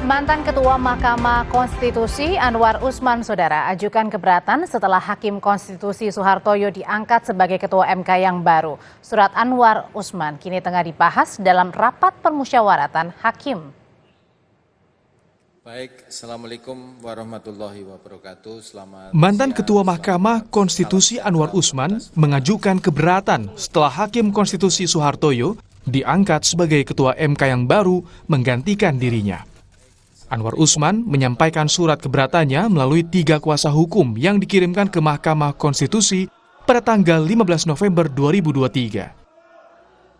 Mantan Ketua Mahkamah Konstitusi Anwar Usman, saudara, ajukan keberatan setelah Hakim Konstitusi Soehartoyo diangkat sebagai Ketua MK yang baru. Surat Anwar Usman kini tengah dibahas dalam rapat permusyawaratan hakim. Baik, Assalamualaikum warahmatullahi wabarakatuh. Mantan Ketua Mahkamah Konstitusi Anwar Usman mengajukan keberatan setelah Hakim Konstitusi Soehartoyo diangkat sebagai Ketua MK yang baru menggantikan dirinya. Anwar Usman menyampaikan surat keberatannya melalui 3 kuasa hukum yang dikirimkan ke Mahkamah Konstitusi pada tanggal 15 November 2023.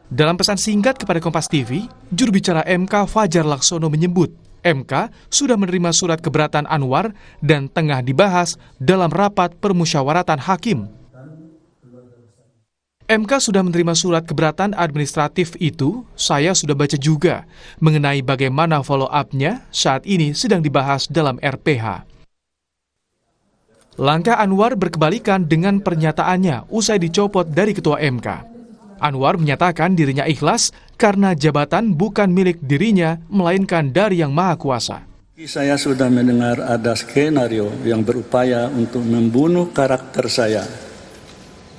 Dalam pesan singkat kepada Kompas TV, juru bicara MK Fajar Laksono menyebut MK sudah menerima surat keberatan Anwar dan tengah dibahas dalam rapat permusyawaratan hakim. MK sudah menerima surat keberatan administratif itu, saya sudah baca juga mengenai bagaimana follow up-nya saat ini sedang dibahas dalam RPH. Langkah Anwar berkebalikan dengan pernyataannya usai dicopot dari Ketua MK. Anwar menyatakan dirinya ikhlas karena jabatan bukan milik dirinya, melainkan dari Yang Maha Kuasa. Saya sudah mendengar ada skenario yang berupaya untuk membunuh karakter saya.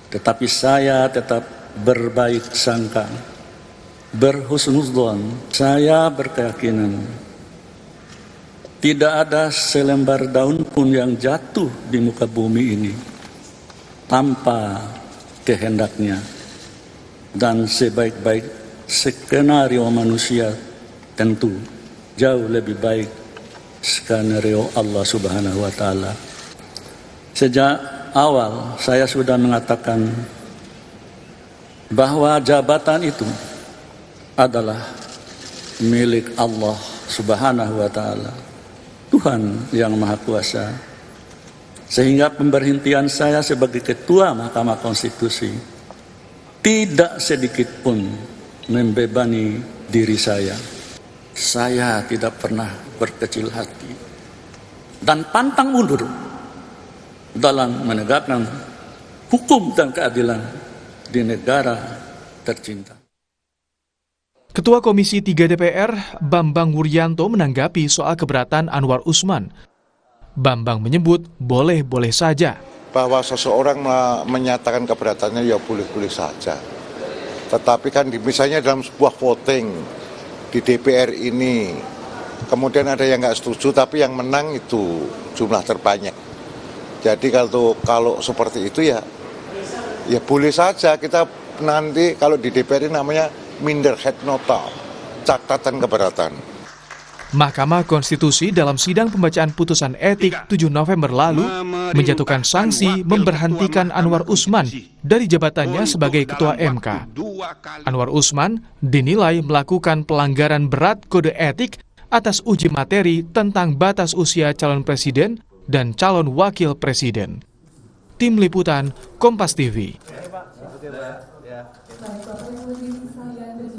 Tetapi saya tetap berbaik sangka, berhusnudzon. Saya berkeyakinan tidak ada selembar daun pun yang jatuh di muka bumi ini tanpa kehendaknya. Dan sebaik-baik skenario manusia tentu jauh lebih baik skenario Allah Subhanahu wa Ta'ala. Sejak awal saya sudah mengatakan bahwa jabatan itu adalah milik Allah Subhanahu wa Ta'ala, Tuhan yang Maha Kuasa. Sehingga pemberhentian saya sebagai Ketua Mahkamah Konstitusi tidak sedikit pun membebani diri saya. Saya tidak pernah berkecil hati dan pantang mundur dalam menegakkan hukum dan keadilan di negara tercinta. Ketua Komisi 3 DPR, Bambang Wuryanto, menanggapi soal keberatan Anwar Usman. Bambang menyebut boleh-boleh saja. Bahwa seseorang menyatakan keberatannya ya boleh-boleh saja. Tetapi kan misalnya dalam sebuah voting di DPR ini, kemudian ada yang nggak setuju tapi yang menang itu jumlah terbanyak. Jadi kalau seperti itu ya boleh saja. Kita nanti kalau di DPR ini namanya minderhead nota, catatan keberatan. Mahkamah Konstitusi dalam sidang pembacaan putusan etik 7 November lalu menjatuhkan sanksi memberhentikan Anwar Usman dari jabatannya sebagai Ketua MK. Anwar Usman dinilai melakukan pelanggaran berat kode etik atas uji materi tentang batas usia calon presiden dan calon wakil presiden. Tim Liputan Kompas TV.